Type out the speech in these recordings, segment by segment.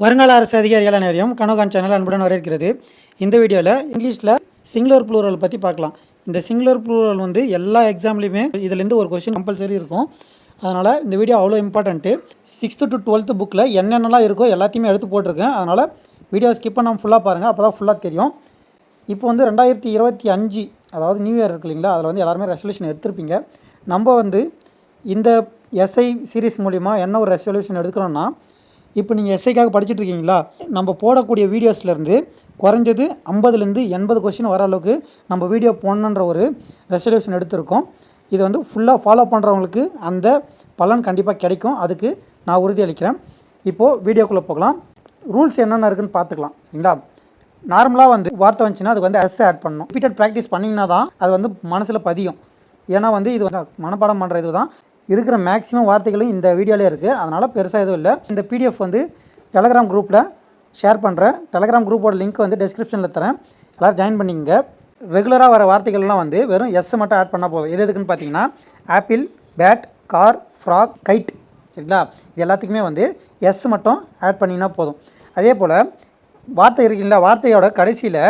வருங்கால அரசு அதிகாரிகள் அனைவரையும் கனோகான் சேனல் அன்புடன் வரவேற்கிறது. இந்த வீடியோவில் இங்கிலீஷில் சிங்குலர் ப்ளூரல் பற்றி பார்க்கலாம். இந்த சிங்குலர் ப்ளூரல் வந்து எல்லா எக்ஸாம்லேயுமே இதுலேருந்து ஒரு கொஸ்டின் கம்பல்சரி இருக்கும். அதனால் இந்த வீடியோ அவ்வளோ இம்பார்ட்டண்ட்டு. 6th to 12th புக்கில் என்னென்னலாம் இருக்கோ எல்லாத்தையுமே எடுத்து போட்டிருக்கேன். அதனால் வீடியோ ஸ்கிப் பண்ணாமல் ஃபுல்லாக பாருங்கள், அப்போ தான் ஃபுல்லாக தெரியும். இப்போ வந்து 2025 அதாவது நியூ இயர் இருக்கு இல்லைங்களா, அதில் வந்து எல்லாருமே ரெசல்யூஷன் எடுத்திருப்பீங்க. நம்ம வந்து இந்த எஸ்ஐ சீரீஸ் மூலிமா என்ன ஒரு ரெசல்யூஷன் எடுக்கிறோன்னா, இப்போ நீங்கள் எஸ்ஐக்காக படிச்சுட்டு இருக்கீங்களா, நம்ம போடக்கூடிய வீடியோஸ்லேருந்து குறைஞ்சது 50லேருந்து 80 கொஸ்டின் வர அளவுக்கு நம்ம வீடியோ போடணுன்ற ஒரு ரெசல்யூஷன் எடுத்திருக்கோம். இது வந்து ஃபுல்லாக ஃபாலோ பண்ணுறவங்களுக்கு அந்த பலன் கண்டிப்பாக கிடைக்கும், அதுக்கு நான் உறுதியளிக்கிறேன். இப்போது வீடியோக்குள்ளே போகலாம். ரூல்ஸ் என்னென்ன இருக்குதுன்னு பார்த்துக்கலாம் சரிங்களா. நார்மலாக வந்து வார்த்தை வந்துச்சுன்னா அதுக்கு வந்து எஸ் ஆட் பண்ணணும். ரிப்பீட்டட் ப்ராக்டிஸ் பண்ணிங்கன்னா தான் அது வந்து மனசில் பதியும். ஏன்னா வந்து இது வந்து மனப்பாடம் பண்ணுற இது தான் இருக்கிற மேக்ஸிமம் வார்த்தைகளும் இந்த வீடியோவிலே இருக்குது. அதனால் பெருசாக எதுவும் இல்லை. இந்த பிடிஎஃப் வந்து டெலகிராம் குரூப்பில் ஷேர் பண்ணுறேன். டெலகிராம் குரூப்போட லிங்க் வந்து டிஸ்கிரிப்ஷனில் தரேன், எல்லோரும் ஜாயின் பண்ணிங்க. ரெகுலராக வர வார்த்தைகள்லாம் வந்து வெறும் எஸ் மட்டும் ஆட் பண்ணால் போதும். எதுக்குன்னு பார்த்தீங்கன்னா apple, bat, car, frog, kite சரிங்களா, இது எல்லாத்துக்குமே வந்து எஸ் மட்டும் ஆட் பண்ணிங்கன்னா போதும். அதே போல் வார்த்தை இருக்குங்களா, வார்த்தையோட கடைசியில்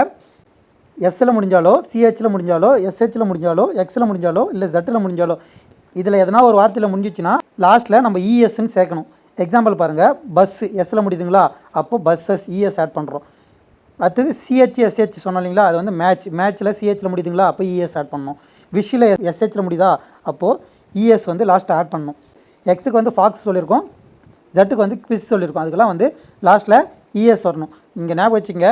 எஸ்ஸில் முடிஞ்சாலோ, சிஹெச்சில் முடிஞ்சாலோ, எஸ்ஹெச்சில் முடிஞ்சாலோ, எக்ஸில் முடிஞ்சாலோ, இல்லை ஜெட்டில் முடிஞ்சாலோ, இதில் எதனா ஒரு வார்த்தையில் முடிஞ்சிச்சுன்னா லாஸ்ட்டில் நம்ம இஎஸ்ன்னு சேர்க்கணும். எக்ஸாம்பிள் பாருங்கள், பஸ்ஸு எஸ்ஸில் முடியுதுங்களா, அப்போது பஸ்ஸஸ் இஎஸ் ஆட் பண்ணுறோம். அடுத்தது சிஹெச் எஸ்ஹெச் சொன்னோம் இல்லைங்களா, அது வந்து மேட்ச்சில் சிஹெச்சில் முடியுதுங்களா, அப்போ இஎஸ் ஆட் பண்ணணும். விஷில் எஸ்ஹெச்சில் முடியுதா, அப்போது இஎஸ் வந்து லாஸ்ட்டு ஆட் பண்ணணும். எக்ஸுக்கு வந்து ஃபாக்ஸ் சொல்லியிருக்கோம், ஜெட்டுக்கு வந்து குவிஸ் சொல்லியிருக்கோம், அதுக்கெல்லாம் வந்து லாஸ்ட்டில் இஎஸ் வரணும். இங்கே ஞாபகம் வச்சுங்க,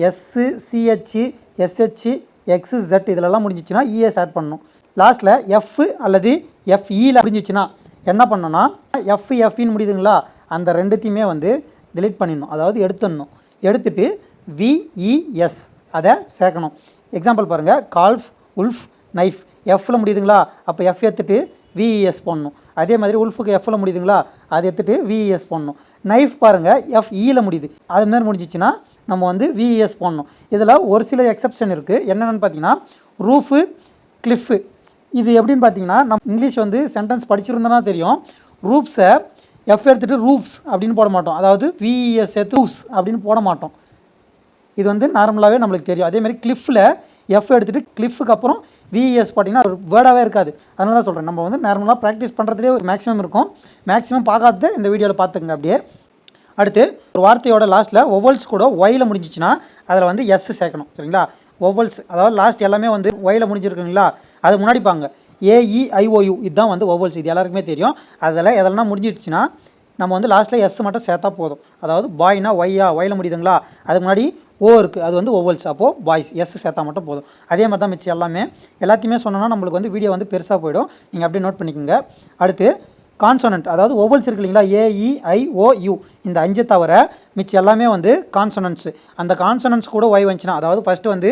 எஸ்ஸு, சிஹெச்சு, எஸ்ஹெச்சு, எக்ஸு, ஜெட் இதிலெல்லாம் முடிஞ்சிச்சுன்னா இஎஸ் ஆட் பண்ணணும். லாஸ்ட்டில் எஃப் அல்லது எஃப்இயில் முடிஞ்சிச்சுன்னா என்ன பண்ணணும்னா, எஃப்இன்னு முடியுதுங்களா, அந்த ரெண்டுத்தையுமே வந்து டெலீட் பண்ணிடணும், அதாவது எடுத்துடணும். எடுத்துகிட்டு விஇஎஸ் அதை சேர்க்கணும். எக்ஸாம்பிள் பாருங்கள், கால்ஃப், உல்ஃப், நைஃப் எஃப்பில் முடியுதுங்களா, அப்போ எஃப் எடுத்துகிட்டு விஇஎஸ் போடணும். அதே மாதிரி உல்ஃபுக்கு எஃப்பில் முடியுதுங்களா, அதை எடுத்துகிட்டு விஇஎஸ் போடணும். நைஃப் பாருங்கள் எஃப்இயில் முடியுது, அது மாதிரி முடிஞ்சிச்சுன்னா நம்ம வந்து விஇஎஸ் போடணும். இதில் ஒரு சில எக்ஸப்ஷன் இருக்குது. என்னென்னு பார்த்தீங்கன்னா, ரூஃபு, கிளிஃபு, இது எப்படின்னு பார்த்தீங்கன்னா, நம்ம இங்கிலீஷ் வந்து சென்டென்ஸ் படிச்சிருந்தோன்னா தெரியும். ரூஃப்ஸை எஃப் எடுத்துகிட்டு ரூஃப்ஸ் அப்படின்னு போட மாட்டோம், அதாவது விஇஎஸ் எடுத்து ரூஃப்ஸ் அப்படின்னு போட மாட்டோம். இது வந்து நார்மலாகவே நம்மளுக்கு தெரியும். அதேமாதிரி கிளிஃபில் எஃப் எடுத்துகிட்டு கிளிஃபுக்கு அப்புறம் விஇஎஸ் பார்த்தீங்கன்னா ஒரு வேர்டாகவே இருக்காது. அதனால தான் சொல்கிறேன், நம்ம வந்து நார்மலாக ப்ராக்டிஸ் பண்ணுறதுலேயே ஒரு மேக்ஸிமம் இருக்கும். மேக்ஸிமம் பார்க்காதது இந்த வீடியோவில் பார்த்துங்க. அப்படியே அடுத்து ஒரு வார்த்தையோட லாஸ்ட்டில் ஒவல்ஸ் கூட ஒயில் முடிஞ்சிச்சுன்னா அதில் வந்து எஸ் சேர்க்கணும் சரிங்களா. ஒவல்ஸ் அதாவது லாஸ்ட் எல்லாமே வந்து ஒயில் முடிஞ்சிருக்குங்களா, அது முன்னாடி பாங்க ஏஇஐஓயு, இதுதான் வந்து ஒவல்ஸ், இது எல்லாருக்குமே தெரியும். அதில் எதெல்லாம் முடிஞ்சிடுச்சுன்னா நம்ம வந்து லாஸ்ட்டில் எஸ் மட்டும் சேர்த்தா போதும். அதாவது பாய்னா ஒயில் முடியுதுங்களா, அதுக்கு முன்னாடி ஓ இருக்குது, அது வந்து ஒவல்ஸ், அப்போது பாய்ஸ் எஸ் சேர்த்தா மட்டும் போதும். அதே மாதிரி தான் மிச்சம் எல்லாத்தையுமே சொன்னோன்னா நம்மளுக்கு வந்து வீடியோ வந்து பெருசாக போயிடும். நீங்கள் அப்படியே நோட் பண்ணிக்கோங்க. அடுத்து கான்சோனன்ட், அதாவது ஒவல்ஸ் இருக்கு இல்லைங்களா, ஏஇஐஓயு, இந்த 5 தவிர மிச்சம் எல்லாமே வந்து கான்சோனன்ட்ஸு. அந்த கான்சோனன்ட்ஸ் கூட ஒய் வந்துச்சுன்னா, அதாவது ஃபஸ்ட்டு வந்து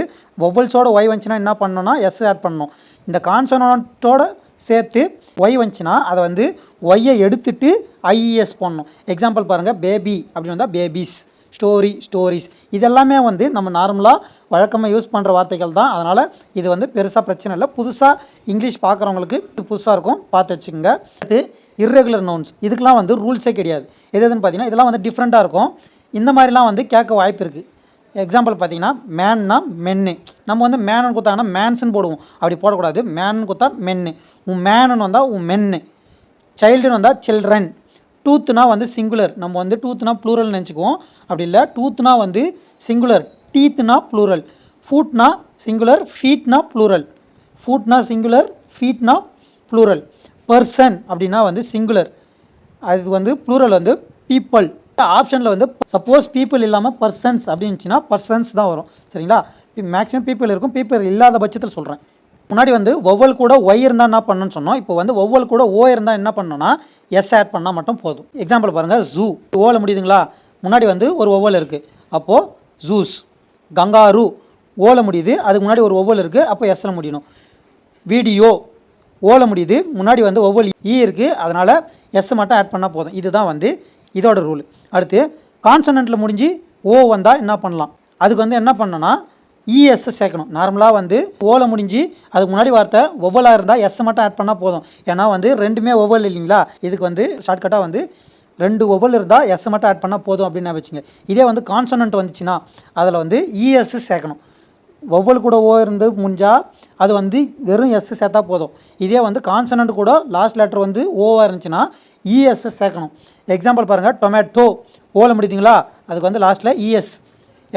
ஒவல்ஸோட ஒய் வந்துச்சுன்னா என்ன பண்ணணும்னா எஸ் ஆட் பண்ணணும். இந்த கான்சோனன்ட்டோட சேர்த்து ஒய் வந்துச்சுன்னா அதை வந்து ஒய்யை எடுத்துட்டு ஐஇஎஸ் போடணும். எக்ஸாம்பிள் பாருங்கள், பேபி அப்படின்னு வந்தால் பேபிஸ், ஸ்டோரிஸ், இதெல்லாமே வந்து நம்ம நார்மலாக வழக்கமாக யூஸ் பண்ணுற வார்த்தைகள் தான். அதனால் இது வந்து பெருசாக பிரச்சனை இல்லை. புதுசாக இங்கிலீஷ் பார்க்குறவங்களுக்கு இது புதுசாக இருக்கும், பார்த்து வச்சுக்கோங்க. அடுத்து இர்ரெகுலர் நவுன்ஸ், இதுக்கெலாம் வந்து ரூல்ஸே கிடையாது. எதுன்னு பார்த்தீங்கன்னா இதெல்லாம் வந்து டிஃப்ரெண்ட்டாக இருக்கும். இந்த மாதிரிலாம் வந்து கேட்க வாய்ப்பு இருக்குது. எக்ஸாம்பிள் பார்த்தீங்கன்னா மேன்னா மென்னு, நம்ம வந்து மேனுன்னு கொடுத்தாங்கன்னா மேன்ஸுன்னு போடுவோம், அப்படி போடக்கூடாது. மேனுன்னு கொடுத்தா மென்னு, உன் மேனுன்னு வந்தால் உன் மென்னு, சைல்டுன்னு வந்தால் சில்ட்ரன். டூத்துனா வந்து சிங்குலர், நம்ம வந்து டூத்துனா ப்ளூரல்னு நினச்சிக்குவோம், அப்படி இல்லை. டூத்துனா வந்து சிங்குலர், டீத்துனா ப்ளூரல். ஃபூட்னா சிங்குலர், ஃபீட்னா ப்ளூரல். ஃபூட்னா சிங்குலர், ஃபீட்னா ப்ளூரல். பர்சன் அப்படின்னா வந்து சிங்குலர், அது வந்து ப்ளூரல் வந்து பீப்புள். ஆப்ஷனில் வந்து சப்போஸ் பீப்புள் இல்லாமல் பர்சன்ஸ் அப்படின்னுச்சுன்னா பர்சன்ஸ் தான் வரும் சரிங்களா. மேக்ஸிமம் பீப்புள் இருக்கும், பீப்புள் இல்லாத பட்சத்தில் சொல்கிறேன். முன்னாடி வந்து ஒவ்வொல் கூட ஒய் இருந்தால் என்ன பண்ணணும்னு சொன்னோம். இப்போ வந்து ஒவ்வொல் கூட ஓ இருந்தால் என்ன பண்ணணும்னா எஸ் ஆட் பண்ணால் மட்டும் போதும். எக்ஸாம்பிள் பாருங்கள், ஜூ ஓவில் முடியுதுங்களா, முன்னாடி வந்து ஒரு ஒவ்வொல் இருக்குது, அப்போது ஜூஸ். கங்காரு ஓவில் முடியுது, அதுக்கு முன்னாடி ஒரு ஒவ்வொல் இருக்குது, அப்போ எஸ்ஸில் முடியணும். வீடியோ ஓவில் முடியுது, முன்னாடி வந்து ஒவ்வொல் இ இருக்குது, அதனால் எஸ் மட்டும் ஆட் பண்ணால் போதும். இதுதான் வந்து இதோட ரூல். அடுத்து கான்சனண்ட்டில் முடிஞ்சு ஓ வந்தால் என்ன பண்ணலாம், அதுக்கு வந்து என்ன பண்ணணும்னா இஎஸ் சேர்க்கணும். நார்மலாக வந்து ஓவில் முடிஞ்சு அதுக்கு முன்னாடி வார்த்தை ஒவ்வொலாக இருந்தால் எஸ் மட்டும் ஆட் பண்ணால் போதும். ஏன்னா வந்து ரெண்டுமே ஒவ்வொல் இல்லைங்களா, இதுக்கு வந்து ஷார்ட்கட்டாக வந்து 2 ஒவல் இருந்தால் எஸ் மட்டும் ஆட் பண்ணால் போதும் அப்படின்னு வச்சுங்க. இதே வந்து கான்சனன்ட் வந்துச்சுன்னா அதில் வந்து இஎஸ் சேர்க்கணும். ஒவ்வொரு கூட ஓ இருந்து முடிஞ்சால் அது வந்து வெறும் எஸ் சேர்த்தா போதும். இதே வந்து கான்சனன்ட் கூட லாஸ்ட் லெட்டர் வந்து ஓவாக இருந்துச்சுன்னா இஎஸ் சேர்க்கணும். எக்ஸாம்பிள் பாருங்கள், டொமேட்டோ ஓவில் முடியுதுங்களா, அதுக்கு வந்து லாஸ்ட்டில் இஎஸ்.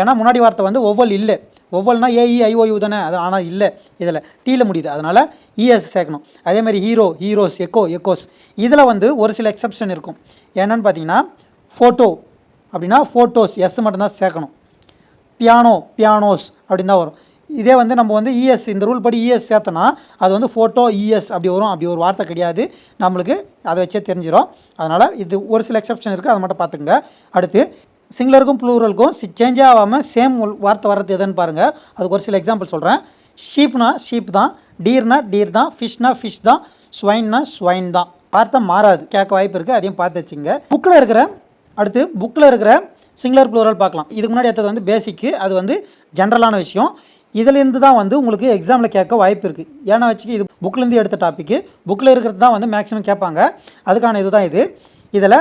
ஏன்னா முன்னாடி வார்த்தை வந்து ஒவ்வொல் இல்லை. ஒவ்வொல்னா ஏஇஐஓயு தானே, அது ஆனால் இல்லை, இதில் டீயில் முடியுது, அதனால் இஎஸ் சேர்க்கணும். அதேமாதிரி ஹீரோ, ஹீரோஸ், எக்கோஸ். இதில் வந்து ஒரு சில எக்ஸப்ஷன் இருக்கும். என்னென்னு பார்த்தீங்கன்னா, ஃபோட்டோ அப்படின்னா ஃபோட்டோஸ் எஸ் மட்டும்தான் சேர்க்கணும். பியானோ, பியானோஸ் அப்படின்னு தான் வரும். இதே வந்து நம்ம வந்து இஎஸ், இந்த ரூல் படி இஎஸ் சேர்த்தோன்னா அது வந்து ஃபோட்டோ இஎஸ் அப்படி வரும். அப்படி ஒரு வார்த்தை கிடையாது, நம்மளுக்கு அதை வச்சே தெரிஞ்சிடும். அதனால் இது ஒரு சில எக்ஸப்ஷன் இருக்குது, அதை மட்டும் பார்த்துங்க. அடுத்து சிங்குலருக்கும் ப்ளூரலுக்கும் சேஞ்சே ஆகாமல் சேம் வார்த்தை வர்றது எதுன்னு பாருங்கள். அதுக்கு ஒரு சில எக்ஸாம்பிள் சொல்கிறேன். ஷீப்னா ஷீப் தான், டீர்னா டீர் தான், ஃபிஷ்னா ஃபிஷ் தான், ஸ்வைன்னா ஸ்வைன் தான். வார்த்தை மாறாது, கேட்க வாய்ப்பு இருக்குது, அதையும் பார்த்து வச்சுங்க. புக்கில் இருக்கிற சிங்குலர் ப்ளூரல் பார்க்கலாம். இதுக்கு முன்னாடி எடுத்தது வந்து பேசிக்கு, அது வந்து ஜென்ரலான விஷயம். இதிலேருந்து தான் வந்து உங்களுக்கு எக்ஸாமில் கேட்க வாய்ப்பு இருக்குது. ஏன்னா வச்சுக்க, இது புக்கிலேருந்து எடுத்த டாப்பிக்கு, புக்கில் இருக்கிறது தான் வந்து மேக்ஸிமம் கேட்பாங்க. அதுக்கான இது தான் இது. இதில்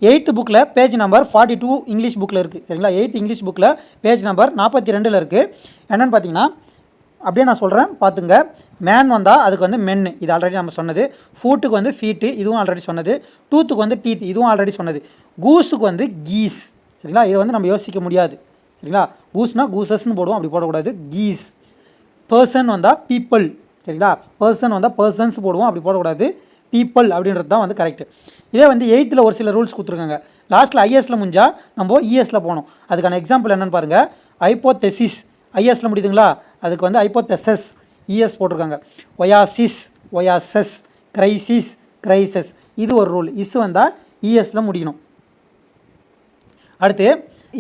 8th புக்கில் பேஜ் நம்பர் 42 இங்கிலீஷ் புக்கில் இருக்குது. சரிங்களா, 8 இங்கிலீஷ் புக்கில் பேஜ் நம்பர் 42 இருக்குது. என்னென்னு பார்த்தீங்கன்னா, அப்படியே நான் சொல்கிறேன் பார்த்துங்க. மேன் வந்தால் அதுக்கு வந்து மென்னு, இது ஆல்ரெடி நம்ம சொன்னது. ஃபூட்டுக்கு வந்து ஃபீட்டு, இதுவும் ஆல்ரெடி சொன்னது. டூத்துக்கு வந்து டீத், இதுவும் ஆல்ரெடி சொன்னது. கூஸுக்கு வந்து கீஸ். சரிங்களா, இதை வந்து நம்ம யோசிக்க முடியாது. சரிங்களா, கூஸ்னா கூசஸ்ன்னு போடுவோம், அப்படி போடக்கூடாது, கீஸ். பர்சன் வந்தால் பீப்பிள். சரிங்களா, பர்சன் வந்தால் பர்சன்ஸ் போடுவோம், அப்படி போடக்கூடாது, பீப்பிள் அப்படின்றது தான் வந்து கரெக்டு. இதே வந்து 8th ஒரு சில ரூல்ஸ் கொடுத்துருக்காங்க. லாஸ்ட்டில் ஐஎஸில் முடிஞ்சால் நம்ம இஎஸில் போகணும். அதுக்கான எக்ஸாம்பிள் என்னென்னு பாருங்கள். ஐப்போதெசிஸ் ஐஎஸில் முடியுதுங்களா, அதுக்கு வந்து ஐப்போதெசஸ் இஎஸ் போட்டிருக்காங்க. Oasis, Oasis, crisis, Crysis. இது ஒரு ரூல். இஸ் வந்தால் இஎஸில் முடியணும். அடுத்து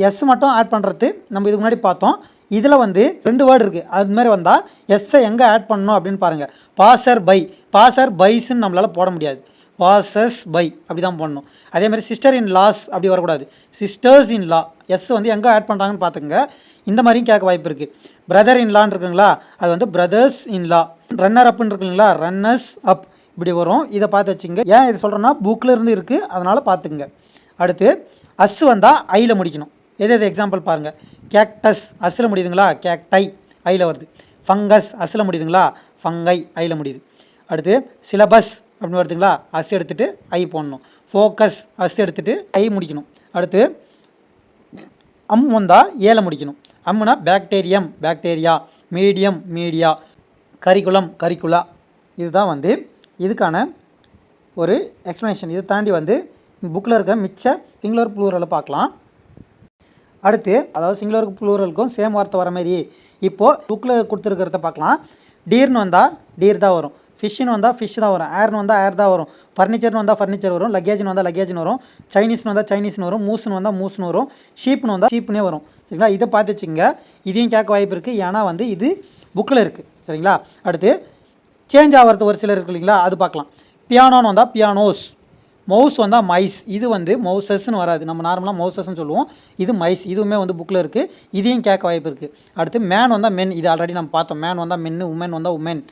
எஸ் மட்டும் ஆட் பண்ணுறது நம்ம இதுக்கு முன்னாடி பார்த்தோம். இதில் வந்து 2 வேர்டு இருக்குது. அதுமாதிரி வந்தால் எஸ்ஸை எங்கே ஆட் பண்ணணும் அப்படின்னு பாருங்கள். பாசர் பை, பாசர் பைஸ்ன்னு நம்மளால் போட முடியாது, பாசஸ் பை அப்படி தான் போடணும். அதேமாதிரி சிஸ்டர் இன் லாஸ் அப்படி வரக்கூடாது, சிஸ்டர்ஸ் இன் லா. எஸ் வந்து எங்கே ஆட் பண்ணுறாங்கன்னு பார்த்துங்க. இந்த மாதிரியும் கேட்க வாய்ப்பு இருக்குது. பிரதர் இன் லான்னு இருக்குங்களா, அது வந்து பிரதர்ஸ் இன் லா. ரன்னர் அப்புன்னு இருக்குங்களா, ரன்னர்ஸ் அப் இப்படி வரும். இதை பார்த்து வச்சுங்க. ஏன் இது சொல்கிறேன்னா புக்கில் இருந்து இருக்குது, அதனால் பார்த்துங்க. அடுத்து அஸ் வந்தால் ஐயில் முடிக்கணும். எது எக்ஸாம்பிள் பாருங்கள். கேக்டஸ் அஸ்ஸில் முடியுதுங்களா, கேக்டை ஐயில் வருது. ஃபங்கஸ் அஸ்ஸில் முடியுதுங்களா, ஃபங்கை ஐயில் முடியுது. அடுத்து சிலபஸ் அப்படின்னு வருதுங்களா, அஸ் எடுத்துகிட்டு ஐ போடணும். ஃபோக்கஸ் அஸ் எடுத்துகிட்டு ஐ முடிக்கணும். அடுத்து வந்தால் ஏல முடிக்கணும். அம்முனா bacterium, bacteria, medium, media, curriculum, curricula. இதுதான் வந்து இதுக்கான ஒரு எக்ஸ்ப்ளனேஷன். இதை தாண்டி வந்து புக்கில் இருக்க மிச்ச சிங்குலர் ப்ளூரலை பார்க்கலாம். அடுத்து அதாவது சிங்குலருக்கு ப்ளூரலுக்கும் சேம் வார்த்தை வர மாதிரி இப்போது புக்கில் கொடுத்துருக்கிறத பார்க்கலாம். டீர்னு வந்தால் டீர் தான் வரும், ஃபிஷ்ஷுன்னு வந்தால் ஃபிஷ் தான் வரும், ஏர்னு வந்தால் ஏர் தான் வரும், ஃபர்னிச்சர்னு வந்தால் ஃபர்னிச்சர் வரும், லக்கேஜ்னு வந்தால் லக்கேஜ்னு வரும், சைனீஸ்னு வந்தால் சைனீஸ்னு வரும், மூஸ்னு வந்தால் மூஸ்னு வரும், ஷீப்னு வந்தால் ஷீப்னே வரும். சரிங்களா, இதை பார்த்து வச்சுங்க. இதையும் கேட்க வாய்ப்பு இருக்குது, ஏன்னா வந்து இது புக்கில் இருக்குது. சரிங்களா, அடுத்து சேஞ்ச் ஆகிறது ஒரு சிலர் இருக்கு இல்லைங்களா, அது பார்க்கலாம். பியானோன்னு வந்தால் பியானோஸ், மவுஸ் வந்தால் மைஸ். இது வந்து மவுசஸ்ன்னு வராது, நம்ம நார்மலாக மவுசஸ்ன்னு சொல்லுவோம், இது மைஸ். இதுவுமே வந்து புக்கில் இருக்குது, இதையும் கேட்க வாய்ப்பு இருக்குது. அடுத்து மேன் வந்தால் மென், இது ஆல்ரெடி நம்ம பார்த்தோம். மேன் வந்தால் மென்னு, உமன் வந்தால் உமன்,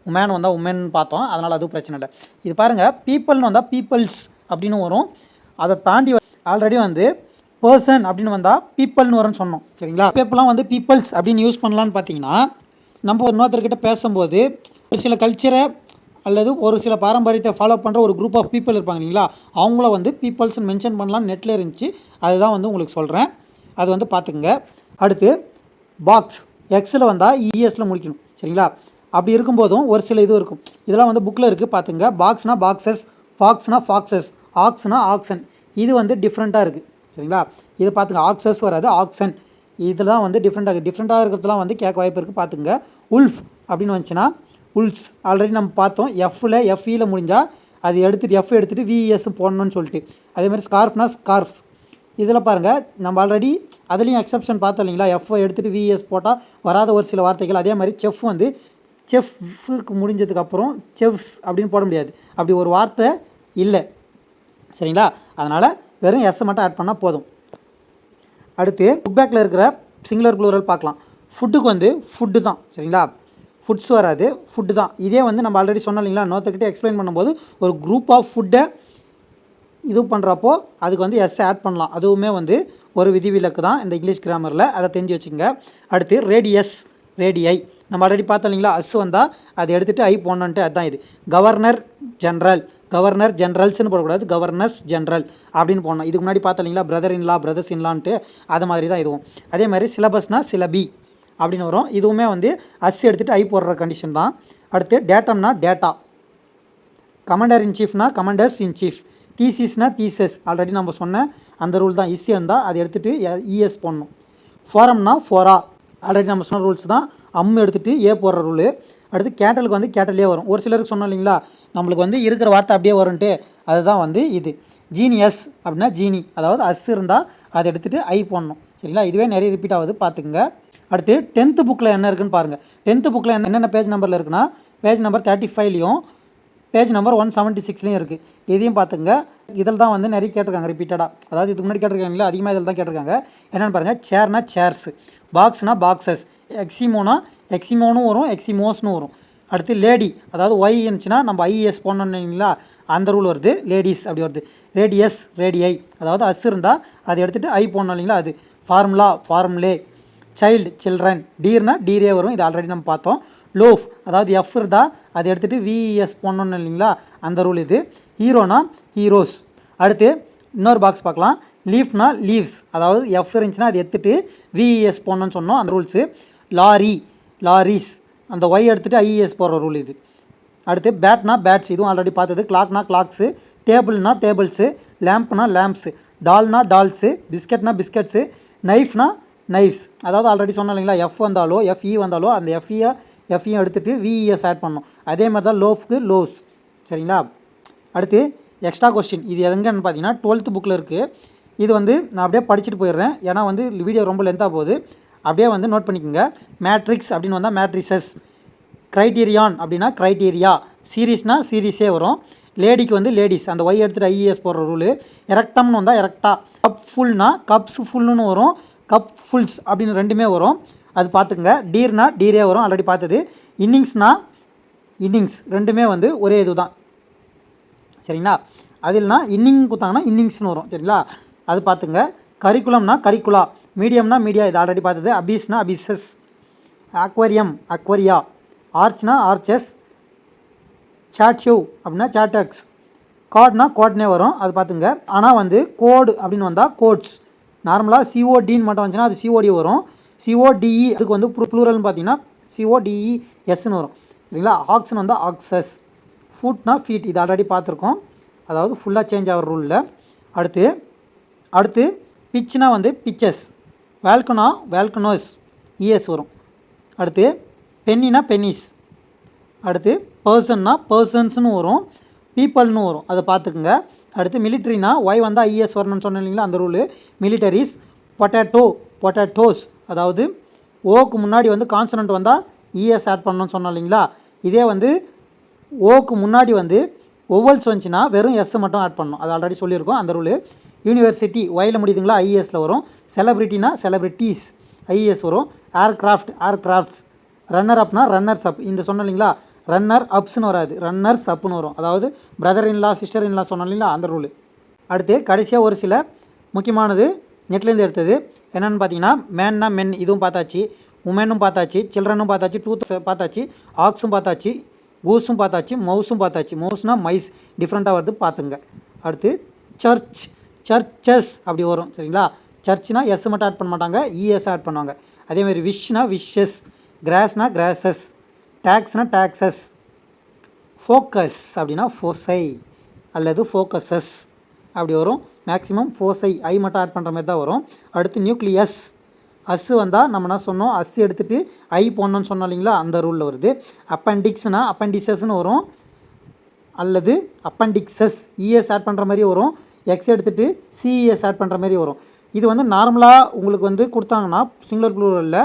உமேன் வந்தால் உமன் பார்த்தோம், அதனால் அதுவும் பிரச்சனை இல்லை. இது பாருங்கள், பீப்புள்னு வந்தால் பீப்புள்ஸ் அப்படின்னு வரும். அதை தாண்டி ஆல்ரெடி வந்து பர்சன் அப்படின்னு வந்தால் பீப்புள்னு வரும்னு சொன்னோம். சரிங்களா, இப்போலாம் வந்து பீப்புள்ஸ் அப்படின்னு யூஸ் பண்ணலான்னு பார்த்தீங்கன்னா, நம்ம ஒரு இன்னொருத்தர்கிட்ட பேசும்போது ஒரு சில கல்ச்சரை அல்லது ஒரு சில பாரம்பரியத்தை ஃபாலோ பண்ணுற ஒரு குரூப் ஆஃப் பீப்புள் இருப்பாங்க இல்லைங்களா, அவங்கள வந்து பீப்புள்ஸ்ன்னு மென்ஷன் பண்ணலான்னு நெட்டில் இருந்துச்சு, அதுதான் வந்து உங்களுக்கு சொல்கிறேன், அது வந்து பார்த்துக்குங்க. அடுத்து பாக்ஸ் எக்ஸில் வந்தால் இஎஸில் முடிக்கணும். சரிங்களா, அப்படி இருக்கும்போதும் ஒரு சில இது இருக்கும், இதெல்லாம் வந்து புக்கில் இருக்குது பார்த்துங்க. பாக்ஸ்னா பாக்ஸஸ், ஃபாக்ஸ்னா ஃபாக்ஸஸ், ஆக்ஸ்னா ஆக்சன். இது வந்து டிஃப்ரெண்ட்டாக இருக்குது. சரிங்களா, இது பார்த்துங்க. ஆக்சஸ் வராது, ஆக்சன். இதெல்லாம் வந்து டிஃப்ரெண்ட்டாக இருக்கிறதுலாம் வந்து கேட்க வாய்ப்பு இருக்குது பார்த்துங்க. உல்ஃப் அப்படின்னு வந்துச்சுன்னா உல்ஃப்ஸ் ஆல்ரெடி நம்ம பார்த்தோம். எஃப்இயில் முடிஞ்சால் அது எடுத்துகிட்டு எஃப் எடுத்துகிட்டு விஇஎஸ் போடணும்னு சொல்லிட்டு. அதேமாதிரி ஸ்கார்ஃப்னா ஸ்கார்ஃப்ஸ். இதில் பாருங்கள், நம்ம ஆல்ரெடி அதுலேயும் எக்ஸப்ஷன் பார்த்தோம் இல்லைங்களா, எஃப் எடுத்துகிட்டு விஇஎஸ் போட்டால் வராத ஒரு சில வார்த்தைகள். அதே மாதிரி செஃப் வந்து செஃப்க்கு முடிஞ்சதுக்கப்புறம் செஃப்ஸ் அப்படின்னு போட முடியாது, அப்படி ஒரு வார்த்தை இல்லை. சரிங்களா, அதனால் வெறும் எஸ்ஸை மட்டும் ஆட் பண்ணால் போதும். அடுத்து புக் பேக்கில் இருக்கிற சிங்குலர் ப்ளூரல் பார்க்கலாம். ஃபுட்டுக்கு வந்து ஃபுட்டு தான். சரிங்களா, ஃபுட்ஸ் வராது, ஃபுட்டு தான். இதே வந்து நம்ம ஆல்ரெடி சொன்னோம் இல்லைங்களா, இன்னொருத்தர்கிட்ட எக்ஸ்பிளைன் பண்ணும்போது ஒரு குரூப் ஆஃப் ஃபுட்டை இது பண்ணுறப்போ அதுக்கு வந்து எஸ் ஆட் பண்ணலாம். அதுவுமே வந்து ஒரு விதிவிலக்கு தான் இந்த இங்கிலீஷ் கிராமரில், அதை தெரிஞ்சு வச்சுங்க. அடுத்து ரேடியஸ், ரேடிஐ நம்ம ஆல்ரெடி பார்த்தோம் இல்லைங்களா, அஸ் வந்தால் அதை எடுத்துகிட்டு ஐ போடணுன்ட்டு அதுதான் இது. கவர்னர் ஜென்ரல், கவர்னர் ஜென்ரல்ஸ்னு போடக்கூடாது, கவர்னர்ஸ் ஜென்ரல் அப்படின்னு போடணும். இதுக்கு முன்னாடி பார்த்தோம் இல்லைங்களா, பிரதர் இன்லா, பிரதர்ஸ் இன்லான்ட்டு, அது மாதிரி தான் இதுவும். அதே மாதிரி சிலபஸ்னால் சிலபி அப்படின்னு வரும். இதுவுமே வந்து அஸ் எடுத்துகிட்டு ஐ போடுற கண்டிஷன் தான். அடுத்து டேட்டம்னா டேட்டா, கமாண்டர் இன் சீஃப்னா கமாண்டர்ஸ் இன் சீஃப், தீசிஸ்னா தீசஸ் ஆல்ரெடி நம்ம சொன்ன அந்த ரூல் தான். இஸ் இருந்தால் அதை எடுத்துகிட்டு இஎஸ் போடணும். ஃபாரம்னா ஃபோரா ஆல்ரெடி நம்ம சொன்ன ரூல்ஸ் தான். எடுத்துகிட்டு ஏ போடுற ரூலு. அடுத்து கேட்டலுக்கு வந்து கேட்டலே வரும். ஒரு சிலருக்கு சொன்னோம் இல்லைங்களா, நம்மளுக்கு வந்து இருக்கிற வார்த்தை அப்படியே வரும்ன்ட்டு, அதுதான் வந்து இது. ஜீனியஸ் அப்படின்னா ஜீனி, அதாவது அஸ் இருந்தால் அதை எடுத்துகிட்டு ஐ போடணும். சரிங்களா, இதுவே நிறைய ரிப்பீட் ஆகுது பார்த்துக்குங்க. அடுத்து 10th புக்கில் என்ன இருக்குதுன்னு பாருங்கள். 10th புக்கில் என்னென்ன பேஜ் நம்பரில் இருக்குன்னா, பேஜ் நம்பர் 35லையும் பேஜ் நம்பர் 176லையும் இருக்குது. இதையும் பார்த்துங்க. இதில் தான் வந்து நிறைய கேட்டிருக்காங்க ரிப்பீட்டடாக, அதாவது இதுக்கு முன்னாடி கேட்டிருக்காங்களா, அதிகமாக இதில் தான் கேட்டிருக்காங்க. என்னென்னு பாருங்கள், சேர்னா சேர்ஸ், பாக்ஸ்னா பாக்ஸஸ், எக்ஸிமோனா எக்ஸிமோனும் வரும், எக்ஸிமோஸ்னு வரும். அடுத்து லேடி, அதாவது ஒய் இருந்துச்சுன்னா நம்ம ஐஎஸ் போடணுன்னீங்களா, அந்த ரூல் வருது. லேடிஸ் அப்படி வருது. ரேடியஸ், ரேடிஐ, அதாவது அஸ் இருந்தால் அதை எடுத்துகிட்டு ஐ போடணும் இல்லைங்களா, அது. Formula, formulae. Child, children. டீர்னா டீரே வரும், இது ஆல்ரெடி நம்ம பார்த்தோம். லோஃப், அதாவது எஃப் இருந்தால் அதை எடுத்துகிட்டு விஇஎஸ் போடணுன்னு இல்லைங்களா, அந்த ரூல் இது. ஹீரோனா ஹீரோஸ். அடுத்து இன்னொரு பாக்ஸ் பார்க்கலாம். லீஃப்னா லீவ்ஸ், அதாவது எஃப் இருந்துச்சுன்னா அதை எடுத்துகிட்டு விஇஎஸ் போடணுன்னு சொன்னோம், அந்த ரூல்ஸு. லாரி, லாரிஸ், அந்த ஒய் எடுத்துகிட்டு ஐஇஎஸ் போடுற ரூல் இது. அடுத்து பேட்னா பேட்ஸ், இதுவும் ஆல்ரெடி பார்த்தது. கிளாக்னா கிளாக்ஸு. டேபிள்னா டேபிள்ஸு. லேம்ப்னா லேம்ப்ஸு. டால்னா டால்ஸு. பிஸ்கெட்னா பிஸ்கெட்ஸு. நைஃப்னா நைஃப்ஸ், அதாவது ஆல்ரெடி சொன்னோம் இல்லைங்களா, எஃப் வந்தாலோ எஃப்இ வந்தாலோ அந்த எஃப்இயும் எடுத்துகிட்டு விஇஎஸ் ஆட் பண்ணணும். அதே மாதிரி தான் லோஃப்க்கு லோஸ். சரிங்களா. அடுத்து எக்ஸ்ட்ரா கொஸ்டின், இது எங்கன்னு பார்த்தீங்கன்னா 12th புக்கில் இருக்குது. இது வந்து நான் அப்படியே படிச்சுட்டு போயிடுறேன், ஏன்னா வந்து வீடியோ ரொம்ப லென்த்தாக போகுது. அப்படியே வந்து நோட் பண்ணிக்கோங்க. மேட்ரிக்ஸ் அப்படின்னு வந்தால் மேட்ரிசஸ். க்ரைட்டீரியான் அப்படின்னா க்ரைட்டீரியா. சீரீஸ்னா சீரீஸே வரும். லேடிக்கு வந்து லேடிஸ், அந்த ஒய் எடுத்துகிட்டு ஐஇஎஸ் போடுற ரூலு. எரக்டம்னு வந்தால் எரக்டா. கப் ஃபுல்னா கப்ஸ் ஃபுல்லுன்னு வரும், கப் ஃபுல்ஸ் அப்படின்னு ரெண்டுமே வரும், அது பார்த்துங்க. டீர்னா டீரே வரும், ஆல்ரெடி பார்த்தது. இன்னிங்ஸ்னா இன்னிங்ஸ், ரெண்டுமே வந்து ஒரே இது தான். சரிங்களா. அதில்னா இன்னிங் கொடுத்தாங்கன்னா இன்னிங்ஸ்னு வரும். சரிங்களா, அது பார்த்துங்க. கரிக்குலம்னா கரிக்குலா. மீடியம்னா மீடியா, இது ஆல்ரெடி பார்த்தது. அபீஸ்னா அபிசஸ். அக்வேரியம், அக்வரியா. ஆர்ச்னா ஆர்ச்சஸ். சாட்யூ அப்படின்னா சாட்டக்ஸ். கார்ட்னா கோட்னே வரும், அது பார்த்துங்க. ஆனால் வந்து கோடு அப்படின்னு வந்தால் கோட்ஸ். நார்மலாக சிஓடின்னு மட்டும் வந்துச்சுன்னா அது சிஓடி வரும். சிஓடிஇ அதுக்கு வந்து ப்ளூரல்னு பார்த்தீங்கன்னா சிஓடிஇஎஸ்ன்னு வரும். சரிங்களா. ஆக்ஸ்னு வந்தால் ஆக்சஸ். ஃபுட்னா ஃபீட், இது ஆல்ரெடி பார்த்துருக்கோம், அதாவது ஃபுல்லாக சேஞ்ச் ஆகிற ரூலில். அடுத்து பிச்னா வந்து பிச்சஸ். வேல்கனா வேல்கனோஸ், இஎஸ் வரும். அடுத்து பென்னினா பென்னிஸ். அடுத்து பர்சன்னா பர்சன்ஸ்னு வரும், பீப்புள்னு வரும், அதை பார்த்துக்குங்க. அடுத்து மிலிட்ரினா ஒய் வந்தால் ஐஎஸ் வரணும்னு சொன்னேன் இல்லைங்களா, அந்த ரூலு. மிலிட்டரிஸ். பொட்டேட்டோ, பொட்டேட்டோஸ், அதாவது ஓக்கு முன்னாடி வந்து கான்சனன்ட் வந்தால் இஎஸ் ஆட் பண்ணணும்னு சொன்னோம் இல்லைங்களா. இதே வந்து ஓக்கு முன்னாடி வந்து ஒவல்ஸ் வந்துச்சுன்னா வெறும் எஸ் மட்டும் ஆட் பண்ணணும், அது ஆல்ரெடி சொல்லியிருக்கோம், அந்த ரூலு. யூனிவர்சிட்டி ஒயில் முடியுதுங்களா, ஐஎஸில் வரும். செலிப்ரிட்டினா செலிப்ரிட்டிஸ், ஐஎஸ் வரும். Aircraft, aircrafts. ரன்னர் அப்னா ரன்னர்ஸ் அப், இந்த சொன்னோம் இல்லைங்களா, ரன்னர் அப்ஸ்னு வராது, ரன்னர்ஸ் அப்புன்னு வரும், அதாவது பிரதர் இன்லா சிஸ்டர் இன்லா சொன்னோம் இல்லைங்களா, அந்த ரூலு. அடுத்து கடைசியாக ஒரு சில முக்கியமானது நெட்லேருந்து எடுத்தது என்னென்னு பார்த்தீங்கன்னா, மேன்னா மென், இதுவும் பார்த்தாச்சு. உமனும் பார்த்தாச்சு, சில்ட்ரனும் பார்த்தாச்சு, டூத் பார்த்தாச்சு, ஆக்ஸும் பார்த்தாச்சு, கூஸும் பார்த்தாச்சு, மவுஸும் பார்த்தாச்சு. மவுஸ்னா மைஸ், டிஃப்ரெண்ட்டாக வருது பார்த்துங்க. அடுத்து சர்ச், சர்ச்சஸ் அப்படி வரும். சரிங்களா. சர்ச்னா எஸ் மட்டும் ஆட் பண்ண மாட்டாங்க, இஎஸ் ஆட் பண்ணுவாங்க. அதேமாதிரி விஷனா விஷஸ். கிராஸ்னா கிராசஸ். டேக்ஸ்னா டேக்ஸஸ். ஃபோக்கஸ் அப்படின்னா ஃபோசை அல்லது ஃபோக்கஸஸ் அப்படி வரும். மேக்ஸிமம் ஃபோசை ஐ மட்டும் ஆட் பண்ணுற மாதிரி தான் வரும். அடுத்து நியூக்ளியஸ். அஸ் வந்தால் நம்ம என்ன சொன்னோம், அஸ் எடுத்துகிட்டு ஐ போடணும்னு சொன்னோம் இல்லைங்களா, அந்த ரூலில் வருது. அப்பெண்டிக்ஸ்னால் அப்பெண்டிசஸ்ன்னு வரும், அல்லது அப்பெண்டிக்ஸஸ் இஎஸ் ஆட் பண்ணுற மாதிரி வரும். எக்ஸ் எடுத்துகிட்டு சிஇஎஸ் ஆட் பண்ணுற மாதிரி வரும். இது வந்து நார்மலாக உங்களுக்கு வந்து கொடுத்தாங்கன்னா சிங்குலர் ப்ளூரலில்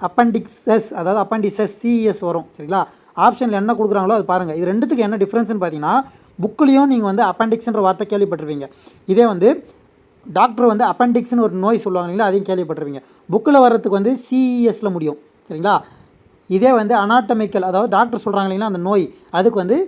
அப்பெண்டிக்ஸஸ், அதாவது அப்பெண்டிசஸ் சிஇஎஸ் வரும். சரிங்களா. ஆப்ஷனில் என்ன கொடுக்குறாங்களோ அது பாருங்கள். இது ரெண்டுத்துக்கு என்ன டிஃப்ரென்ஸ்னு பார்த்தீங்கன்னா, புக்குலேயும் நீங்கள் வந்து அப்பெண்டிக்ஸ்ன்ற வார்த்தை கேள்விப்பட்டிருப்பீங்க. இதே வந்து டாக்டர் வந்து அப்பெண்டிக்ஸ்னு ஒரு நோய் சொல்லுவாங்க இல்லைங்களா, அதையும் கேள்விப்பட்டிருப்பீங்க. புக்கில் வர்றதுக்கு வந்து சிஇஎஸில் முடியும். சரிங்களா. இதே வந்து அனாட்டமிக்கல், அதாவது டாக்டர் சொல்கிறாங்க இல்லைங்களா அந்த நோய், அதுக்கு வந்து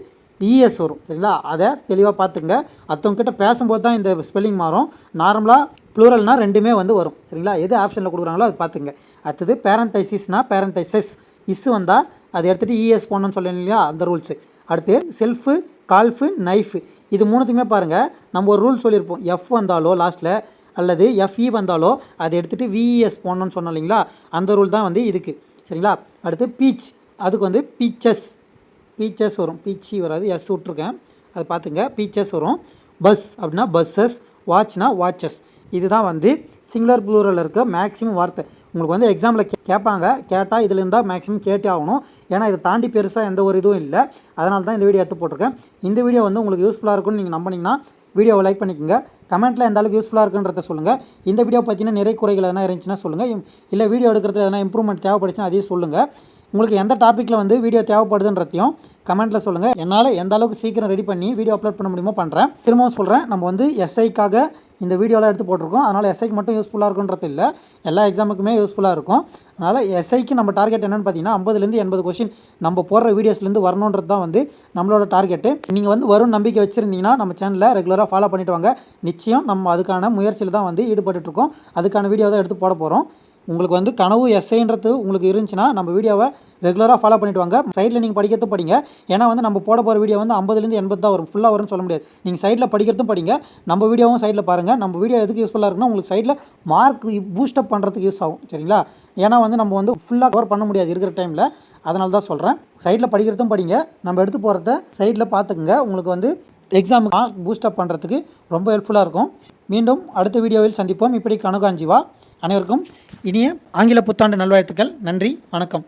இஎஸ் வரும் சரிங்களா. அதை தெளிவாக பார்த்துங்க. அடுத்தவங்ககிட்ட பேசும்போது தான் இந்த ஸ்பெல்லிங் மாறும். நார்மலாக ப்ளூரல்னால் ரெண்டுமே வந்து வரும் சரிங்களா. எது ஆப்ஷனில் கொடுக்குறாங்களோ அது பார்த்துங்க. அடுத்தது பேரண்டைசிஸ்னால் பேரண்டைசஸ் இஸ் வந்தால் அதை எடுத்துகிட்டு இஎஸ் போடணும்னு சொல்லணும் இல்லையா, அந்த ரூல்ஸு. அடுத்து செல்ஃபு, கால்ஃபு, நைஃபு இது மூணுத்தையுமே பாருங்கள். நம்ம ஒரு ரூல் சொல்லியிருப்போம். எஃப் வந்தாலோ லாஸ்ட்டில் அல்லது எஃப்இ வந்தாலோ அதை எடுத்துகிட்டு விஇஎஸ் போடணும்னு சொன்னோம் இல்லைங்களா, அந்த ரூல் தான் வந்து இதுக்கு சரிங்களா. அடுத்து பீச், அதுக்கு வந்து பீச்சஸ் வரும். பீச்சி வராது, எஸ் விட்ருக்கேன், அதை பார்த்துங்க. பீச்சஸ் வரும். பஸ் அப்படின்னா பஸ்ஸஸ், வாட்ச்னா வாட்சஸ். இதுதான் வந்து சிங்குலர் ப்ளூரலில் இருக்க மேக்ஸிமம் வார்த்தை. உங்களுக்கு வந்து எக்ஸாமில் கேட்பாங்க, கேட்டால் இதில் இருந்தால் மேக்ஸிமம் கேட்டே ஆகணும். ஏன்னா இதை தாண்டி பெருசாக எந்த ஒரு இதுவும் இல்லை. அதனால தான் இந்த வீடியோ எடுத்து போட்டிருக்கேன். இந்த வீடியோ வந்து உங்களுக்கு யூஸ்ஃபுல்லாக இருக்கும்னு நீங்கள் நம்பினீங்கன்னா வீடியோவை லைக் பண்ணிக்கோங்க. கமெண்ட்டில் எந்த அளவுக்கு யூஸ்ஃபுல்லாக இருக்குன்றத சொல்லுங்கள். இந்த வீடியோ பார்த்தீங்கன்னா நிறை குறைகள் எதனா இருந்துச்சுன்னா சொல்லுங்கள். இல்லை வீடியோ எடுக்கிறதுல எதனா இம்ப்ரூவ்மெண்ட் தேவைப்படுச்சுன்னா அதையும் சொல்லுங்கள். உங்களுக்கு எந்த டாப்பிக்கில் வந்து வீடியோ தேவைப்படுதுன்றதையும் கமெண்ட்டில் சொல்லுங்கள். என்னால் எந்த அளவுக்கு சீக்கிரம் ரெடி பண்ணி வீடியோ அப்லோட் பண்ண முடியுமோ பண்ணுறேன். திரும்பவும் சொல்கிறேன், நம்ம வந்து எஸ்ஐக்காக இந்த வீடியோலாம் எடுத்து போட்டிருக்கோம். அதனால் எஸ்ஐக்கு மட்டும் யூஸ்ஃபுல்லாக இருக்குன்றது இல்லை, எல்லா எக்ஸாமுக்குமே யூஸ்ஃபுல்லாக இருக்கும். அதனால் எஸ்ஐக்கு நம்ம டார்கெட் என்னென்னு பார்த்தீங்கன்னா 50லேருந்து 80 கொஷின் நம்ம போடுற வீடியோஸ்லேருந்து வரணுன்றது தான் வந்து நம்மளோட டார்கெட்டு. நீங்கள் வந்து வரும் நம்பிக்கை வச்சுருந்தீங்கன்னா நம்ம சேனலில் ரெகுலராக ஃபாலோ பண்ணிவிட்டு வாங்க. நிச்சயம் நம்ம அதுக்கான முயற்சியில் தான் வந்து ஈடுபட்டுருக்கோம். அதுக்கான வீடியோ தான் எடுத்து போட போகிறோம். உங்களுக்கு வந்து கனவு எஸ்ஐன்றது உங்களுக்கு இருந்துச்சுன்னா நம்ம வீடியோவை ரெகுலராக ஃபாலோ பண்ணிவிட்டு வாங்க. சைடில் நீங்கள் படிக்கிறதும் படிங்க. ஏன்னா வந்து நம்ம போட போகிற வீடியோ வந்து 50லேருந்து 80 தான் வரும், ஃபுல்லாக வரும்னு சொல்ல முடியாது. நீங்கள் சைடில் படிக்கிறதும் படிங்க, நம்ம வீடியோவும் சைடில் பாருங்கள். நம்ம வீடியோ எதுக்கு யூஸ்ஃபுல்லாக இருக்குன்னா உங்களுக்கு சைடில் மார்க் பூஸ்டப் பண்ணுறதுக்கு யூஸ் ஆகும் சரிங்களா. ஏன்னா வந்து நம்ம வந்து ஃபுல்லாக கவர் பண்ண முடியாது இருக்கிற டைமில், அதனால தான் சொல்கிறேன். சைடில் படிக்கிறதும் படிங்க, நம்ம எடுத்து போகிறத சைடில் பார்த்துக்குங்க. உங்களுக்கு வந்து எக்ஸாம் மார்க் பூஸ்டப் பண்ணுறதுக்கு ரொம்ப ஹெல்ப்ஃபுல்லாக இருக்கும். மீண்டும் அடுத்த வீடியோவில் சந்திப்போம். இப்படி கணுகாஞ்சிவா. அனைவருக்கும் இனிய ஆங்கில புத்தாண்டு நல்வாழ்த்துக்கள். நன்றி, வணக்கம்.